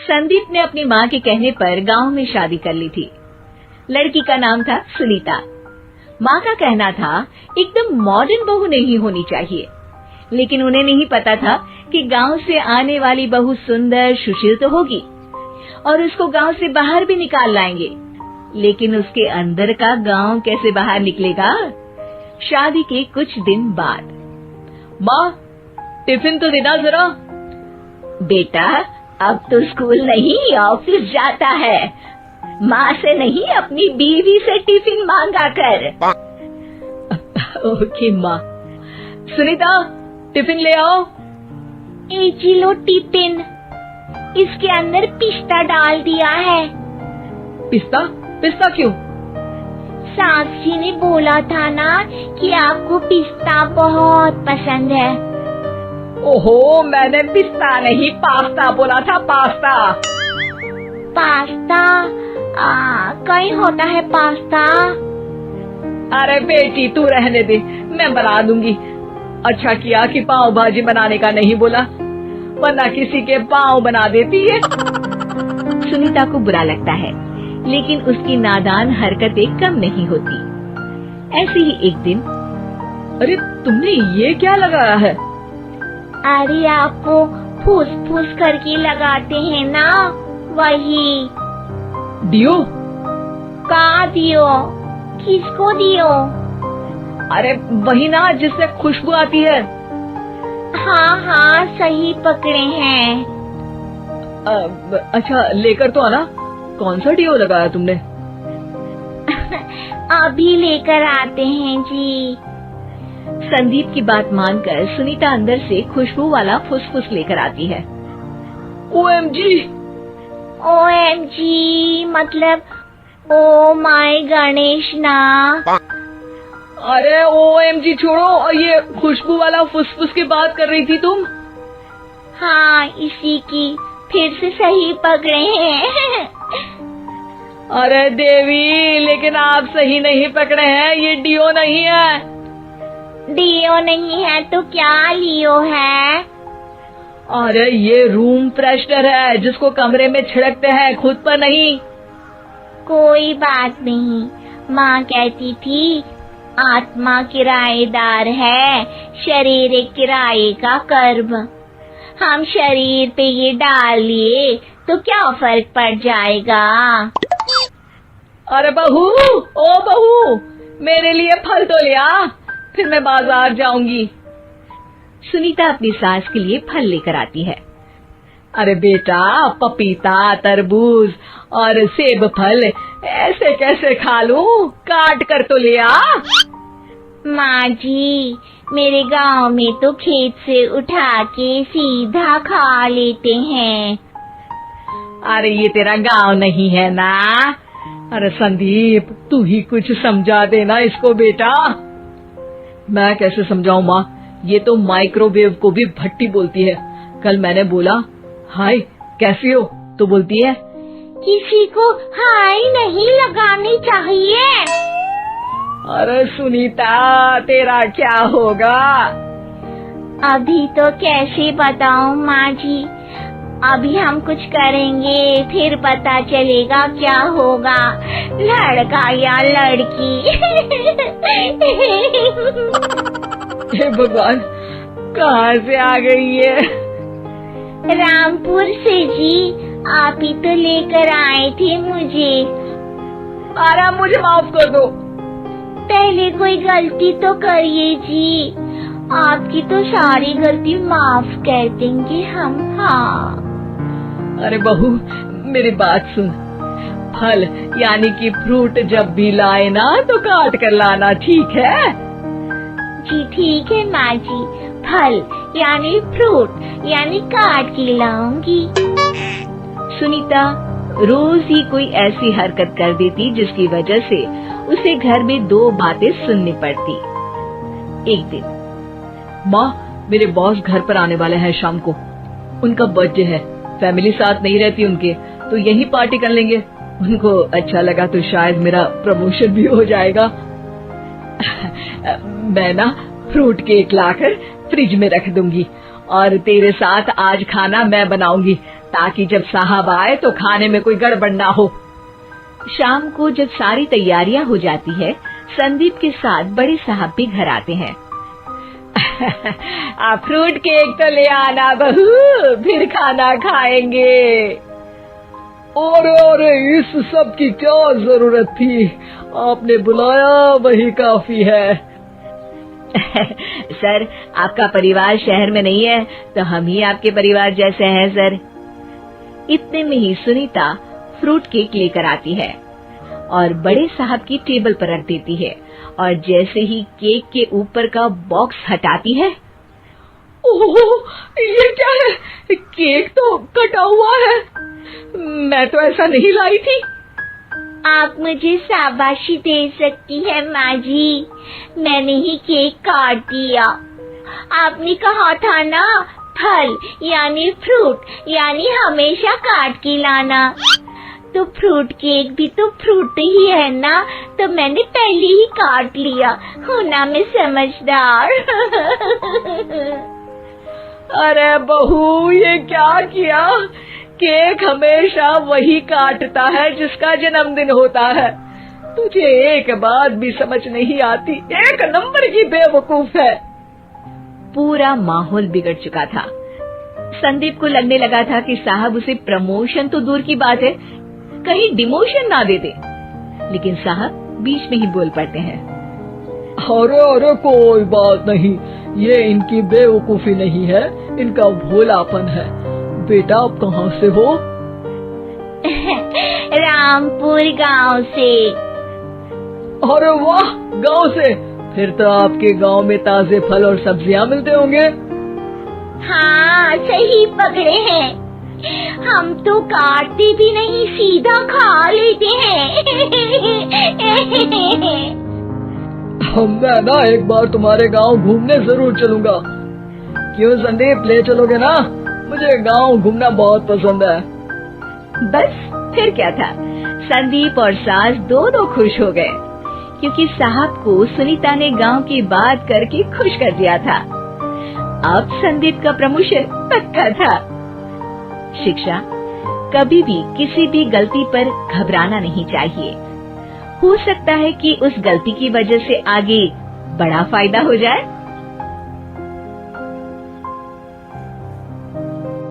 संदीप ने अपनी माँ के कहने पर गांव में शादी कर ली थी। लड़की का नाम था सुनीता। माँ का कहना था एकदम मॉडर्न बहू नहीं होनी चाहिए, लेकिन उन्हें नहीं पता था कि गांव से आने वाली बहू सुंदर सुशील तो होगी और उसको गांव से बाहर भी निकाल लाएंगे, लेकिन उसके अंदर का गांव कैसे बाहर निकलेगा। शादी के कुछ दिन बाद, माँ टिफिन तो देना जरा। बेटा अब तो स्कूल नहीं ऑफिस जाता है, माँ से नहीं अपनी बीवी से टिफिन मांगा कर। ओके माँ। सुनीता टिफिन ले आओ। एक लो टिफिन, इसके अंदर पिस्ता डाल दिया है। पिस्ता? पिस्ता क्यों? सास जी ने बोला था ना कि आपको पिस्ता बहुत पसंद है। ओहो, मैंने पिस्ता नहीं पास्ता बोला था, पास्ता। पास्ता? कहीं होता है पास्ता? अरे बेटी तू रहने दे, मैं बना दूंगी। अच्छा किया कि पाव भाजी बनाने का नहीं बोला, वरना किसी के पाव बना देती है। सुनीता को बुरा लगता है, लेकिन उसकी नादान हरकतें कम नहीं होती। ऐसे ही एक दिन, अरे तुमने ये क्या लगाया है? अरे आपको फूस फूस करके लगाते हैं ना, वही। डियो? का दियो? किसको दियो? अरे वही ना जिससे खुशबू आती है। हाँ सही पकड़े हैं। अच्छा लेकर तो आना। कौन सा डियो लगाया तुमने? अभी लेकर आते हैं जी। संदीप की बात मानकर सुनीता अंदर से खुशबू वाला फुसफुस लेकर आती है। OMG! OMG मतलब ओ माय गणेश ना। अरे OMG छोड़ो, और ये खुशबू वाला फुसफुस की बात कर रही थी तुम? हाँ इसी की, फिर से सही पकड़े हैं। अरे देवी, लेकिन आप सही नहीं पकड़े हैं, ये डियो नहीं है। डियो नहीं है तो क्या लियो है? अरे ये रूम फ्रेशनर है, जिसको कमरे में छिड़कते हैं, खुद पर नहीं। कोई बात नहीं, माँ कहती थी आत्मा किराएदार है, शरीर एक किराए का कर्म। हम शरीर पे ये डाल लिए तो क्या फर्क पड़ जाएगा। अरे बहू, ओ बहू, मेरे लिए फल तो ले आ, फिर मैं बाजार जाऊंगी। सुनीता अपनी सास के लिए फल लेकर आती है। अरे बेटा, पपीता, तरबूज और सेब फल ऐसे कैसे खा लूं? काट कर तो ले आ। माँ जी, मेरे गांव में तो खेत से उठा के सीधा खा लेते हैं। अरे ये तेरा गांव नहीं है ना। अरे संदीप, तू ही कुछ समझा देना इसको बेटा। मैं कैसे समझाऊं माँ, ये तो माइक्रोवेव को भी भट्टी बोलती है। कल मैंने बोला हाय कैसी हो, तो बोलती है किसी को हाय नहीं लगानी चाहिए। अरे सुनीता, तेरा क्या होगा? अभी तो कैसे बताऊं माँ जी, अभी हम कुछ करेंगे फिर पता चलेगा क्या होगा, लड़का या लड़की। हे भगवान, कहाँ से आ गई है? रामपुर से जी, आप ही तो लेकर आए थे मुझे। अरे मुझे माफ कर दो। पहले कोई गलती तो करिए जी, आपकी तो सारी गलती माफ कर देंगे हम। हाँ अरे बहू, मेरी बात सुन। फल यानी कि फ्रूट जब भी लाए ना तो काट कर लाना, ठीक है? जी ठीक है माँ जी, फल यानी फ्रूट यानी काट के लाऊंगी। सुनीता रोज ही कोई ऐसी हरकत कर देती जिसकी वजह से उसे घर में दो बातें सुननी पड़ती। एक दिन, माँ मेरे बॉस घर पर आने वाले हैं शाम को, उनका बर्थडे है, फैमिली साथ नहीं रहती उनके, तो यही पार्टी कर लेंगे। उनको अच्छा लगा तो शायद मेरा प्रमोशन भी हो जाएगा। मैं ना फ्रूट केक लाकर फ्रिज में रख दूंगी और तेरे साथ आज खाना मैं बनाऊंगी, ताकि जब साहब आए तो खाने में कोई गड़बड़ ना हो। शाम को जब सारी तैयारियां हो जाती है, संदीप के साथ बड़े साहब भी घर आते हैं। आप फ्रूट केक तो ले आना बहू, फिर खाना खाएंगे। अरे इस सब की क्या जरूरत थी, आपने बुलाया वही काफी है। सर, आपका परिवार शहर में नहीं है तो हम ही आपके परिवार जैसे हैं सर। इतने में ही सुनीता फ्रूट केक लेकर आती है और बड़े साहब की टेबल पर रख देती है, और जैसे ही केक के ऊपर का बॉक्स हटाती है, ओह, ये क्या है? केक तो कटा हुआ है। मैं तो ऐसा नहीं लाई थी। आप मुझे शाबाशी दे सकती है माँ जी, मैंने ही केक काट दिया। आपने कहा था ना, फल यानी फ्रूट यानी हमेशा काट के लाना, तो फ्रूट केक भी तो फ्रूट ही है ना, तो मैंने पहले ही काट लिया। हूँ ना मैं समझदार। अरे बहू, ये क्या किया? केक हमेशा वही काटता है जिसका जन्मदिन होता है। तुझे एक बात भी समझ नहीं आती, एक नंबर की बेवकूफ है। पूरा माहौल बिगड़ चुका था। संदीप को लगने लगा था कि साहब उसे प्रमोशन तो दूर की बात है, कहीं डिमोशन ना दे दे, लेकिन साहब बीच में ही बोल पड़ते हैं। अरे कोई बात नहीं, ये इनकी बेवकूफी नहीं है, इनका भोलापन है। बेटा आप कहाँ से हो? रामपुर गांव से। अरे वाह, गांव से? फिर तो आपके गांव में ताजे फल और सब्जियां मिलते होंगे। हाँ, सही पकड़े हैं। हम तो काटते भी नहीं, सीधा खा लेते हैं। मैं ना एक बार तुम्हारे गांव घूमने जरूर चलूंगा। क्यों संदीप, ले चलोगे ना? मुझे गांव घूमना बहुत पसंद है। बस फिर क्या था, संदीप और सास दोनों खुश हो गए, क्योंकि साहब को सुनीता ने गांव की बात करके खुश कर दिया था। अब संदीप का प्रमोशन पक्का था। शिक्षा, कभी भी किसी भी गलती पर घबराना नहीं चाहिए। हो सकता है कि उस गलती की वजह से आगे बड़ा फायदा हो जाए।